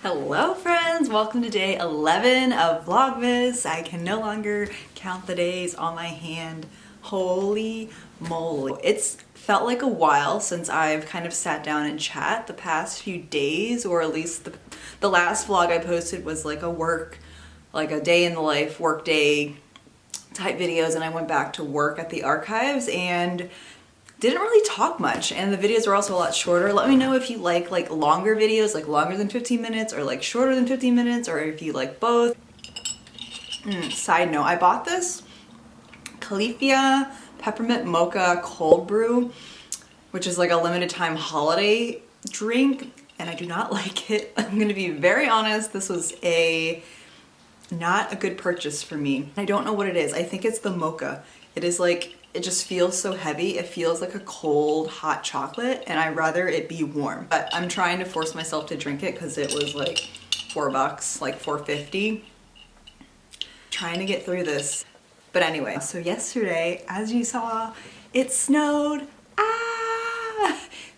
Hello friends, welcome to day 11 of Vlogmas. I can no longer count the days on my hand. Holy moly. It's felt like a while since I've kind of sat down and chat the past few days, or at least the last vlog I posted was like a day in the life, work day type videos, and I went back to work at the archives and didn't really talk much, and the videos were also a lot shorter. Let me know if you like longer videos, like longer than 15 minutes, or like shorter than 15 minutes, or if you like both. Side note, I bought this Califia Peppermint Mocha Cold Brew, which is like a limited time holiday drink, and I do not like it. I'm gonna be very honest, this was not a good purchase for me. I don't know what it is. I think it's the mocha. It just feels so heavy. It feels like a cold, hot chocolate, and I'd rather it be warm. But I'm trying to force myself to drink it because it was like $4, like $4.50. Trying to get through this. But anyway, so yesterday, as you saw, it snowed.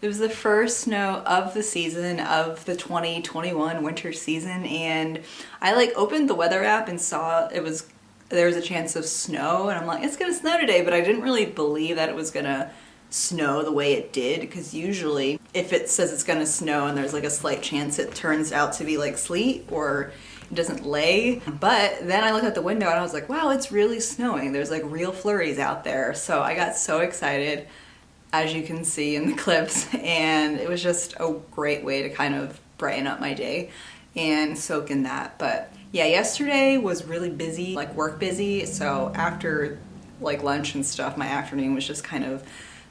It was the first snow of the season, of the 2021 winter season, and I opened the weather app and saw there was a chance of snow, and I'm like, it's gonna snow today, but I didn't really believe that it was gonna snow the way it did, because usually if it says it's gonna snow and there's like a slight chance, it turns out to be like sleet or it doesn't lay. But then I looked out the window and I was like, wow, it's really snowing. There's like real flurries out there. So I got so excited, as you can see in the clips, and it was just a great way to kind of brighten up my day and soak in that. But yeah, yesterday was really busy, like work busy, so after like lunch and stuff, my afternoon was just kind of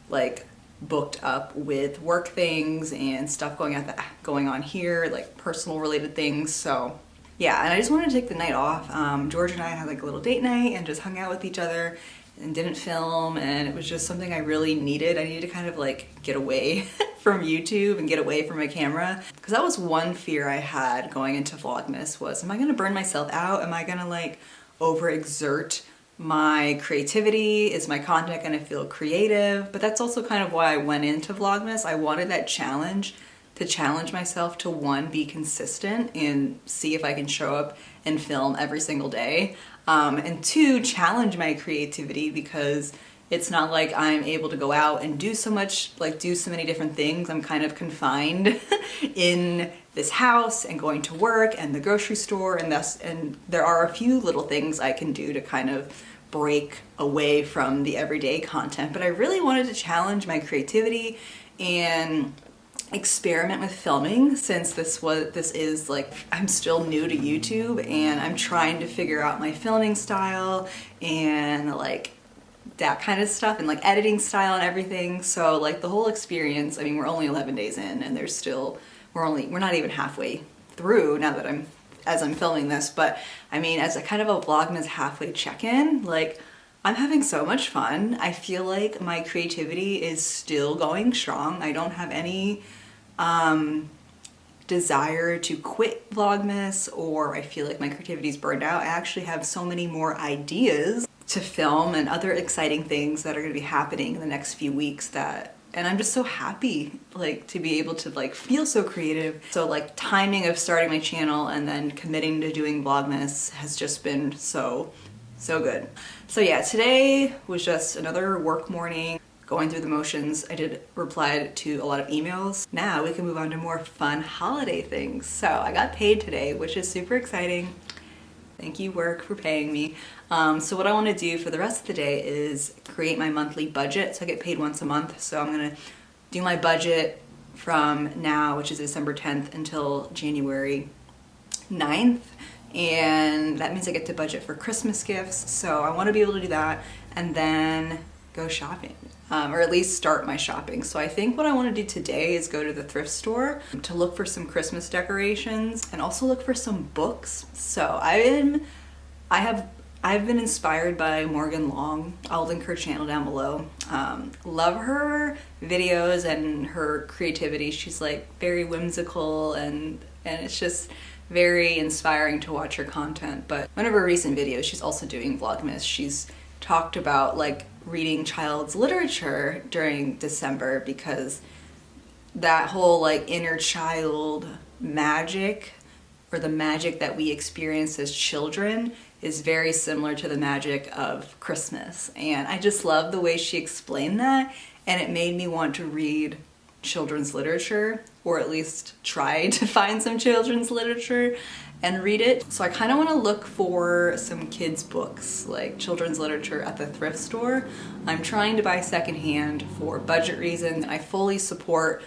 like booked up with work things and stuff going on here, like personal related things. So yeah, and I just wanted to take the night off. George and I had like a little date night and just hung out with each other and didn't film, and it was just something I really needed. I needed to kind of like get away from YouTube and get away from my camera, because that was one fear I had going into Vlogmas was, am I gonna burn myself out? Am I gonna like overexert my creativity? Is my content gonna feel creative? But that's also kind of why I went into Vlogmas. I wanted that challenge, to challenge myself to one, be consistent and see if I can show up and film every single day. And two, challenge my creativity, because it's not like I'm able to go out and do so much, like do so many different things. I'm kind of confined in this house and going to work and the grocery store, and there are a few little things I can do to kind of break away from the everyday content. But I really wanted to challenge my creativity and experiment with filming, since this is like, I'm still new to YouTube and I'm trying to figure out my filming style and like that kind of stuff, and like editing style and everything. So like the whole experience, I mean, we're only 11 days in and we're not even halfway through now that as I'm filming this. But I mean, as a kind of a Vlogmas halfway check-in, like I'm having so much fun. I feel like my creativity is still going strong. I don't have any desire to quit Vlogmas, or I feel like my creativity's burned out. I actually have so many more ideas to film and other exciting things that are going to be happening in the next few weeks, and I'm just so happy like to be able to like feel so creative. So like timing of starting my channel and then committing to doing Vlogmas has just been so So good. So yeah, today was just another work morning, going through the motions. I did reply to a lot of emails. Now we can move on to more fun holiday things. So I got paid today, which is super exciting. Thank you, work, for paying me. So what I want to do for the rest of the day is create my monthly budget. So I get paid once a month. So I'm going to do my budget from now, which is December 10th, until January 9th. And that means I get to budget for Christmas gifts. So I want to be able to do that and then go shopping, or at least start my shopping. So I think what I want to do today is go to the thrift store to look for some Christmas decorations and also look for some books. So I've been inspired by Morgan Long. I'll link her channel down below. Love her videos and her creativity. She's like very whimsical and it's just very inspiring to watch her content. But one of her recent videos, she's also doing Vlogmas. She's talked about like reading child's literature during December because that whole like inner child magic, or the magic that we experience as children, is very similar to the magic of Christmas. And I just love the way she explained that, and it made me want to read children's literature, or at least try to find some children's literature and read it. So I kind of want to look for some kids books, like children's literature, at the thrift store. I'm trying to buy secondhand for budget reasons. I fully support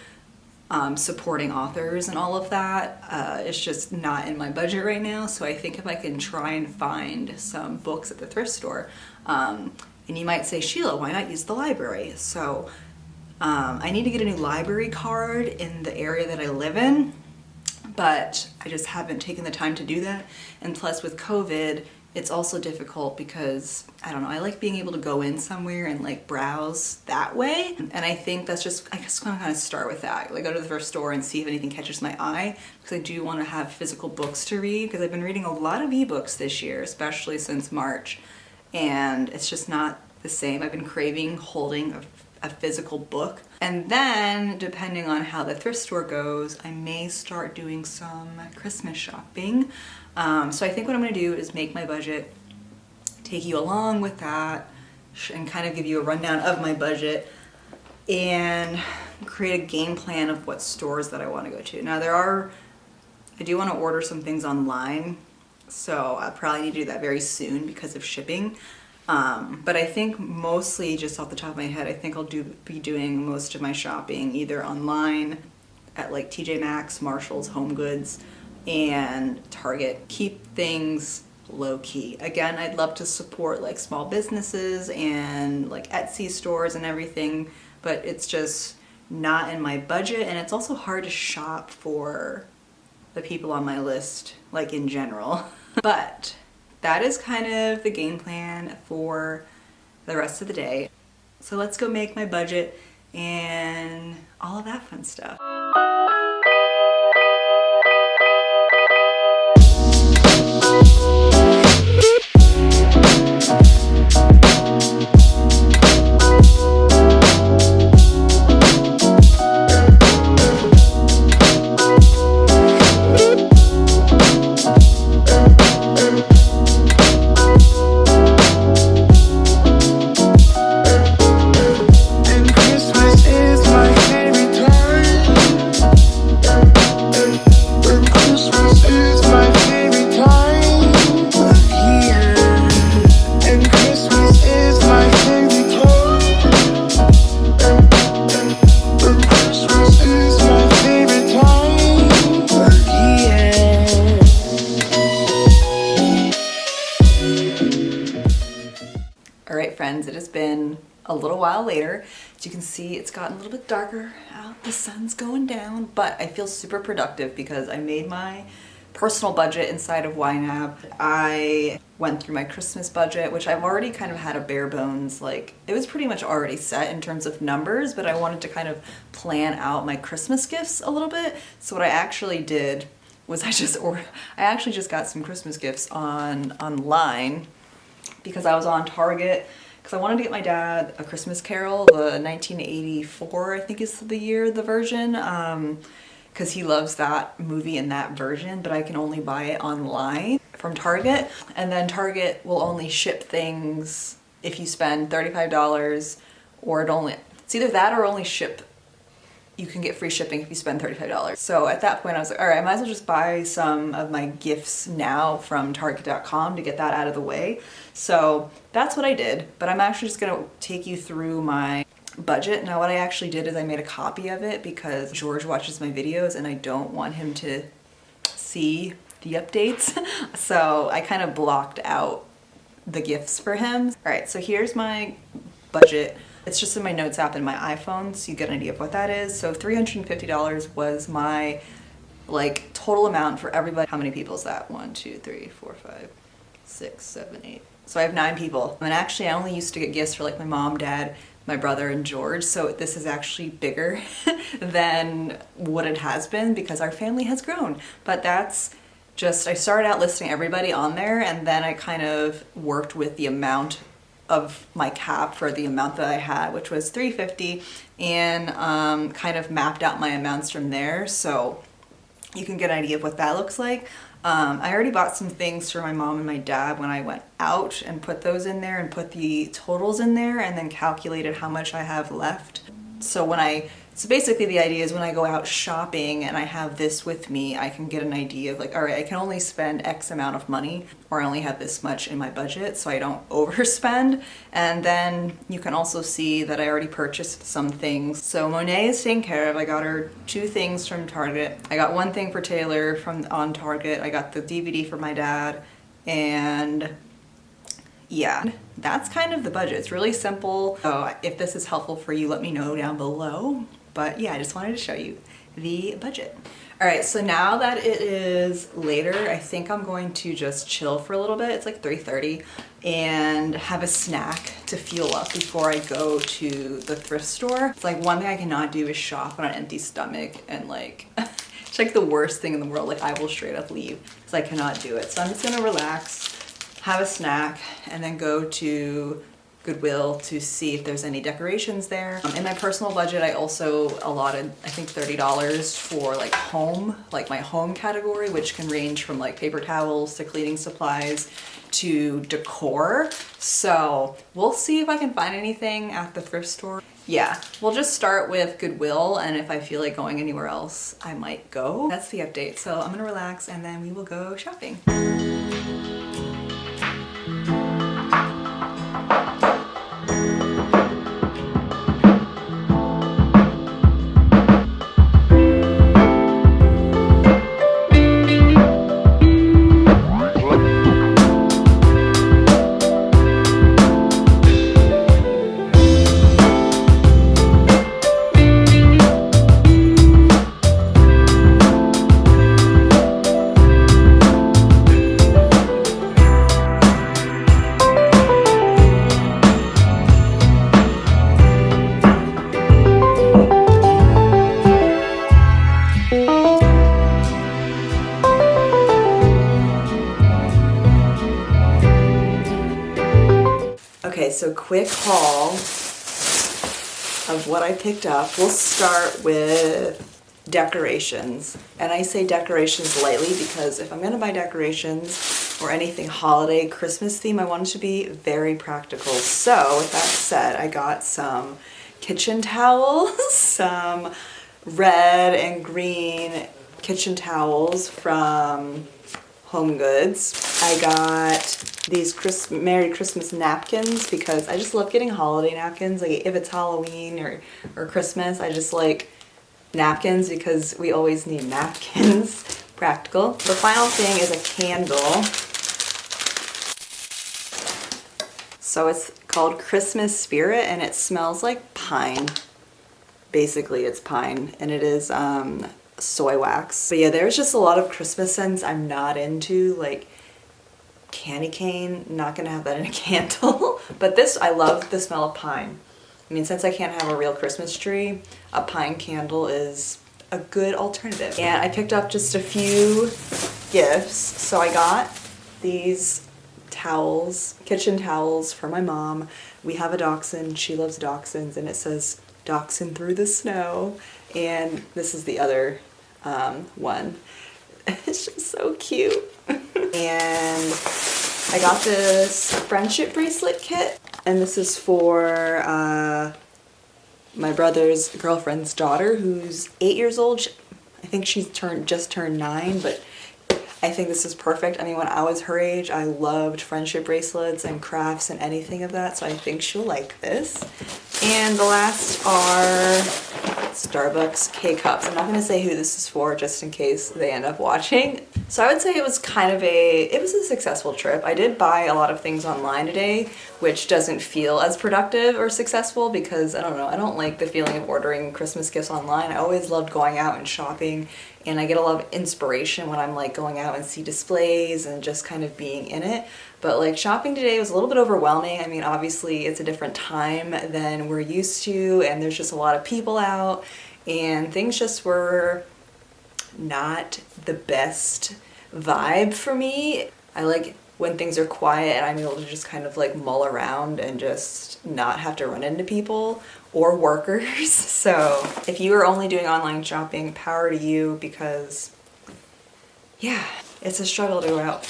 supporting authors and all of that. It's just not in my budget right now. So I think if I can try and find some books at the thrift store, and you might say, Sheila, why not use the library? So I need to get a new library card in the area that I live in, but I just haven't taken the time to do that. And plus with COVID, it's also difficult because, I don't know, I like being able to go in somewhere and like browse that way. And I think that's just, I just want to kind of start with that. Like go to the thrift store and see if anything catches my eye, because I do want to have physical books to read, because I've been reading a lot of ebooks this year, especially since March. And it's just not the same. I've been craving holding a physical book. And then, depending on how the thrift store goes, I may start doing some Christmas shopping. So I think what I'm gonna do is make my budget, take you along with that, and kind of give you a rundown of my budget, and create a game plan of what stores that I wanna go to. Now I do wanna order some things online, so I'll probably need to do that very soon because of shipping. But I think mostly, just off the top of my head, I think I'll be doing most of my shopping either online at like TJ Maxx, Marshall's, Home Goods, and Target. Keep things low key. Again, I'd love to support like small businesses and like Etsy stores and everything, but it's just not in my budget, and it's also hard to shop for the people on my list, like in general. But that is kind of the game plan for the rest of the day. So let's go make my budget and all of that fun stuff. Friends, it has been a little while later. As you can see, it's gotten a little bit darker out, the sun's going down, but I feel super productive because I made my personal budget inside of YNAB. I went through my Christmas budget, which I've already kind of had a bare bones, like it was pretty much already set in terms of numbers, but I wanted to kind of plan out my Christmas gifts a little bit. So what I actually did was I actually just got some Christmas gifts online because I was on Target, because I wanted to get my dad A Christmas Carol, the 1984, I think is the year, the version. because he loves that movie in that version, but I can only buy it online from Target. And then Target will only ship things if you spend $35, or it's either that or only ship. You can get free shipping if you spend $35. So at that point I was like, all right, I might as well just buy some of my gifts now from Target.com to get that out of the way. So that's what I did, but I'm actually just gonna take you through my budget. Now what I actually did is I made a copy of it because George watches my videos and I don't want him to see the updates. So I kind of blocked out the gifts for him. All right, so here's my budget. It's just in my notes app in my iPhone, so you get an idea of what that is. So $350 was my like total amount for everybody. How many people is that? 1, 2, 3, 4, 5, 6, 7, 8. So I have 9 people. And actually I only used to get gifts for like my mom, dad, my brother, and George. So this is actually bigger than what it has been because our family has grown. But that's just, I started out listing everybody on there, and then I kind of worked with the amount of my cap for the amount that I had, which was $350, and kind of mapped out my amounts from there, so you can get an idea of what that looks like. I already bought some things for my mom and my dad when I went out and put those in there and put the totals in there and then calculated how much I have left. So basically the idea is when I go out shopping and I have this with me, I can get an idea of like, all right, I can only spend X amount of money, or I only have this much in my budget, so I don't overspend. And then you can also see that I already purchased some things. So Monet is taken care of. I got her 2 things from Target. I got 1 thing for Taylor on Target. I got the DVD for my dad, and yeah, that's kind of the budget. It's really simple. So if this is helpful for you, let me know down below. But yeah, I just wanted to show you the budget. All right, so now that it is later, I think I'm going to just chill for a little bit. It's like 3:30, and have a snack to fuel up before I go to the thrift store. It's like one thing I cannot do is shop on an empty stomach, and like, it's like the worst thing in the world. Like I will straight up leave because I cannot do it. So I'm just gonna relax, have a snack, and then go to Goodwill to see if there's any decorations there. In my personal budget, I also allotted, I think, $30 for like home, like my home category, which can range from like paper towels to cleaning supplies to decor. So we'll see if I can find anything at the thrift store. Yeah, we'll just start with Goodwill, and if I feel like going anywhere else, I might go. That's the update. So I'm gonna relax and then we will go shopping. Okay, so quick haul of what I picked up. We'll start with decorations. And I say decorations lightly because if I'm gonna buy decorations or anything holiday, Christmas theme, I want it to be very practical. So with that said, I got some kitchen towels, some red and green kitchen towels from Home Goods. I got these Merry Christmas napkins because I just love getting holiday napkins. Like if it's Halloween or Christmas, I just like napkins because we always need napkins. Practical. The final thing is a candle. So it's called Christmas Spirit and it smells like pine. Basically it's pine, and it is soy wax. But yeah, there's just a lot of Christmas scents I'm not into, like candy cane, not gonna have that in a candle. But this, I love the smell of pine. I mean, since I can't have a real Christmas tree, a pine candle is a good alternative. And I picked up just a few gifts. So I got these towels, kitchen towels for my mom. We have a dachshund, she loves dachshunds, and it says dachshund through the snow. And this is the other one. It's just so cute. And I got this friendship bracelet kit, and this is for my brother's girlfriend's daughter, who's 8 years old. I think she's just turned 9, but I think this is perfect. I mean, when I was her age, I loved friendship bracelets and crafts and anything of that, so I think she'll like this. And the last are Starbucks K-Cups. I'm not going to say who this is for just in case they end up watching. So I would say it was a successful trip. I did buy a lot of things online today, which doesn't feel as productive or successful because, I don't know, I don't like the feeling of ordering Christmas gifts online. I always loved going out and shopping, and I get a lot of inspiration when I'm like going out and see displays and just kind of being in it. But like shopping today was a little bit overwhelming. I mean, obviously it's a different time than we're used to, and there's just a lot of people out, and things just were not the best vibe for me. I like when things are quiet and I'm able to just kind of like mull around and just not have to run into people or workers. So if you are only doing online shopping, power to you, because yeah, it's a struggle to go out.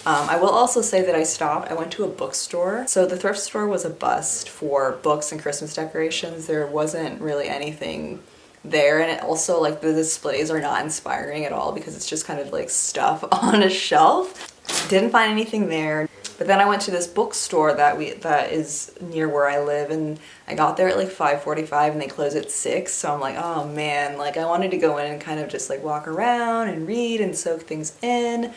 I will also say that I went to a bookstore. So the thrift store was a bust for books and Christmas decorations. There wasn't really anything there, and it also, like, the displays are not inspiring at all because it's just kind of like stuff on a shelf. Didn't find anything there. But then I went to this bookstore that is near where I live, and I got there at like 5:45 and they close at 6, so I'm like, oh man, like I wanted to go in and kind of just like walk around and read and soak things in.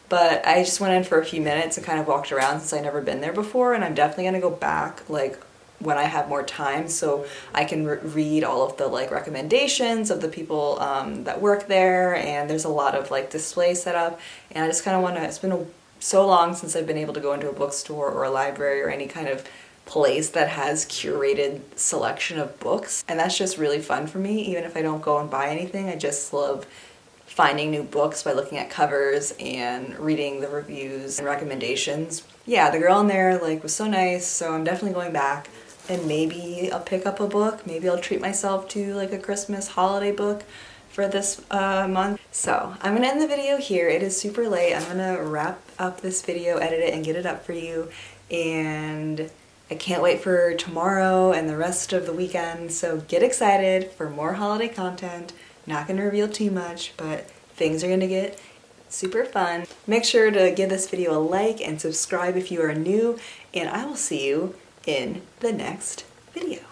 But I just went in for a few minutes and kind of walked around since I'd never been there before, and I'm definitely gonna go back like when I have more time so I can read all of the like recommendations of the people that work there, and there's a lot of like displays set up, and I just kind of want to, it's been so long since I've been able to go into a bookstore or a library or any kind of place that has curated selection of books, and that's just really fun for me. Even if I don't go and buy anything, I just love finding new books by looking at covers and reading the reviews and recommendations. Yeah, the girl in there like was so nice, so I'm definitely going back, and maybe I'll pick up a book. Maybe I'll treat myself to like a Christmas holiday book for this month. So I'm gonna end the video here. It is super late. I'm gonna wrap up this video, edit it, and get it up for you, and I can't wait for tomorrow and the rest of the weekend, so get excited for more holiday content. Not gonna reveal too much, but things are gonna get super fun. Make sure to give this video a like and subscribe if you are new, and I will see you in the next video.